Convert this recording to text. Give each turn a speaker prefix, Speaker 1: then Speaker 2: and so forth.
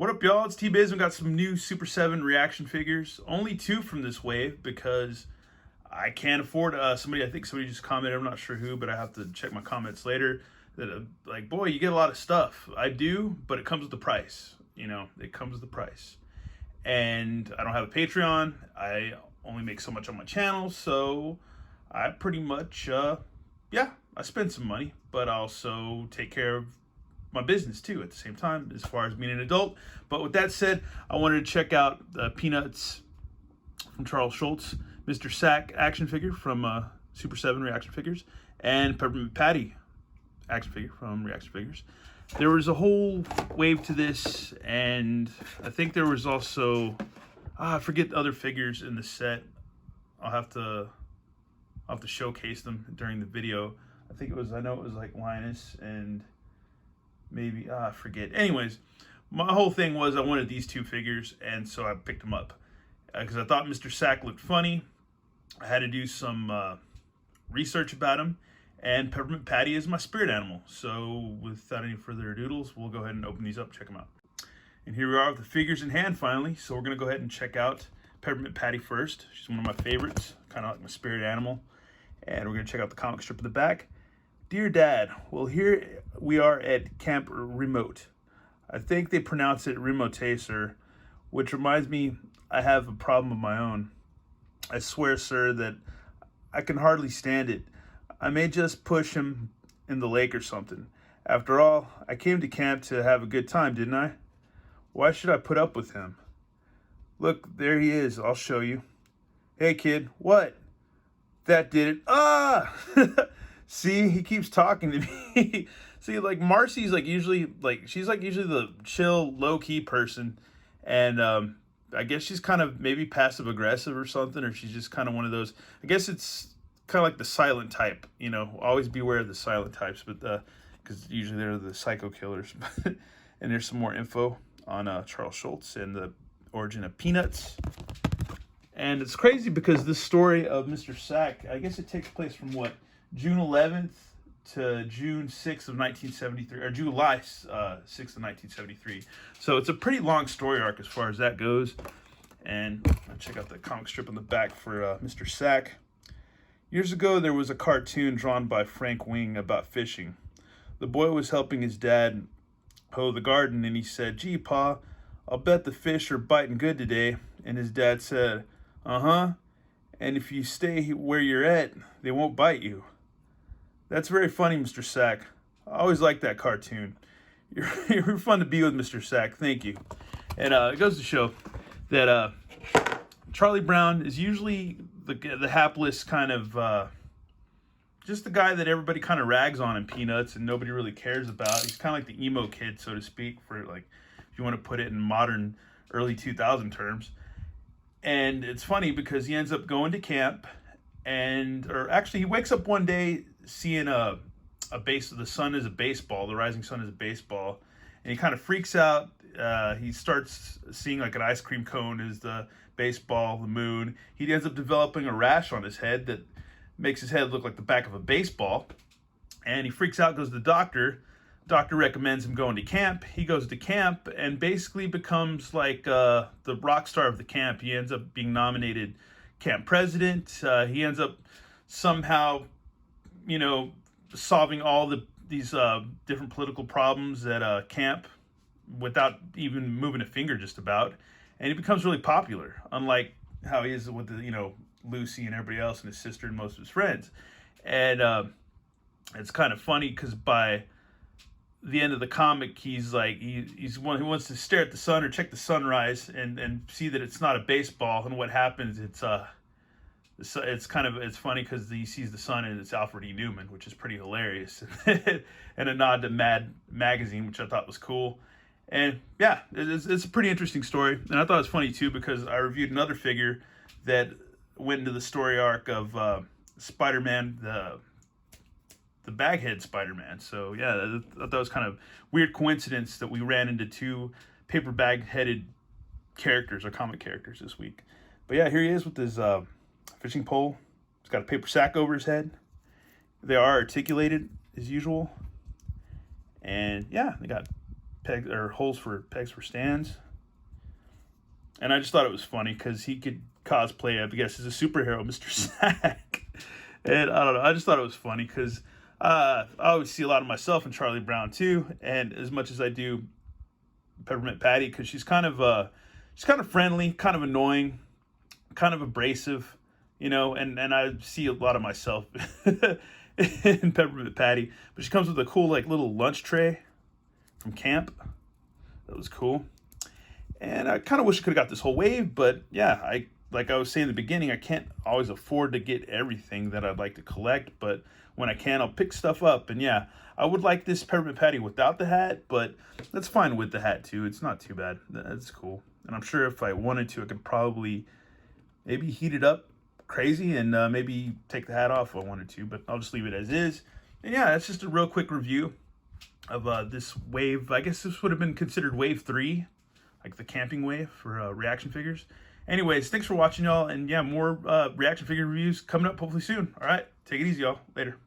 Speaker 1: What up, y'all? It's T-Biz. We got some new Super 7 reaction figures. Only 2 from this wave because I can't afford I think somebody just commented, I'm not sure who, but I have to check my comments later, that like, boy, you get a lot of stuff. I do, but it comes with the price. You know, it comes with the price. And I don't have a Patreon. I only make so much on my channel, so I pretty much, I spend some money, but I also take care of my business too at the same time as far as being an adult. But with that said, I wanted to check out Peanuts from Charles Schultz, Mr. Sack action figure from Super 7 Reaction Figures, and Peppermint Patty action figure from Reaction Figures. There was a whole wave to this, and I think there was also I forget the other figures in the set. I'll have to showcase them during the video. I know it was like Linus and maybe I forget. Anyways, my whole thing was I wanted these 2 figures, and so I picked them up because I thought Mr. Sack looked funny. I had to do some research about him, and Peppermint Patty is my spirit animal. So without any further doodles, we'll go ahead and open these up, check them out. And here we are with the figures in hand finally. So we're gonna go ahead and check out Peppermint Patty first. She's one of my favorites, kind of like my spirit animal. And we're gonna check out the comic strip in the back. Dear Dad, well, here we are at Camp Remote. I think they pronounce it Remote, sir, which reminds me I have a problem of my own. I swear, sir, that I can hardly stand it. I may just push him in the lake or something. After all, I came to camp to have a good time, didn't I? Why should I put up with him? Look, there he is. I'll show you. Hey, kid, what? That did it. Ah! See, he keeps talking to me. See, like Marcy's usually the chill, low-key person, and I guess she's kind of maybe passive aggressive or something, or she's just kind of one of those. I guess it's kind of like the silent type, you know. Always beware of the silent types, but because usually they're the psycho killers. And there's some more info on Charles Schultz and the origin of Peanuts. And it's crazy because this story of Mr. Sack, I guess it takes place from what? June 11th to June 6th of 1973, or July 6th of 1973. So it's a pretty long story arc as far as that goes. And I'll check out the comic strip on the back for Mr. Sack. Years ago, there was a cartoon drawn by Frank Wing about fishing. The boy was helping his dad hoe the garden, and he said, "Gee, Pa, I'll bet the fish are biting good today." And his dad said, "Uh-huh. And if you stay where you're at, they won't bite you." That's very funny, Mr. Sack. I always liked that cartoon. You're fun to be with, Mr. Sack. Thank you. And it goes to show that Charlie Brown is usually the hapless kind of, just the guy that everybody kind of rags on in Peanuts and nobody really cares about. He's kind of like the emo kid, so to speak, for like, if you want to put it in modern early 2000 terms. And it's funny because he ends up going to camp, or actually he wakes up one day seeing the sun is a baseball, the rising sun is a baseball, and he kind of freaks out. He starts seeing like an ice cream cone is the baseball, the moon. He ends up developing a rash on his head that makes his head look like the back of a baseball, and he freaks out, goes to the doctor. Doctor recommends him going to camp. He goes to camp and basically becomes like the rock star of the camp. He ends up being nominated camp president. He ends up somehow, you know, solving all these different political problems at camp without even moving a finger, just about. And he becomes really popular, unlike how he is with Lucy and everybody else and his sister and most of his friends. And it's kind of funny because by the end of the comic, he's like he's one who wants to stare at the sun or check the sunrise and see that it's not a baseball. And what happens? It's funny because he sees the sun and it's Alfred E. Newman, which is pretty hilarious, and a nod to Mad Magazine, which I thought was cool. And yeah, it's a pretty interesting story. And I thought it was funny too because I reviewed another figure that went into the story arc of Spider-Man, the Baghead Spider-Man. So yeah, I thought that was kind of weird coincidence that we ran into 2 paper bag-headed characters or comic characters this week. But yeah, here he is with his fishing pole. He's got a paper sack over his head. They are articulated as usual. And yeah, they got peg or holes for pegs for stands. And I just thought it was funny because he could cosplay, I guess, as a superhero, Mr. Sack. And I don't know, I just thought it was funny because I always see a lot of myself in Charlie Brown too. And as much as I do Peppermint Patty, because she's kind of friendly, kind of annoying, kind of abrasive, you know, and I see a lot of myself in Peppermint Patty. But she comes with a cool like little lunch tray from camp. That was cool. And I kind of wish I could have got this whole wave, but yeah, like I was saying in the beginning, I can't always afford to get everything that I'd like to collect, but when I can, I'll pick stuff up. And yeah, I would like this Peppermint Patty without the hat, but that's fine with the hat too. It's not too bad. That's cool. And I'm sure if I wanted to, I could probably maybe heat it up crazy and maybe take the hat off if I wanted to, but I'll just leave it as is. And yeah, that's just a real quick review of this wave. I guess this would have been considered wave 3. Like the camping wave for reaction figures. Anyways, thanks for watching, y'all. And yeah, more reaction figure reviews coming up hopefully soon. All right, take it easy, y'all. Later.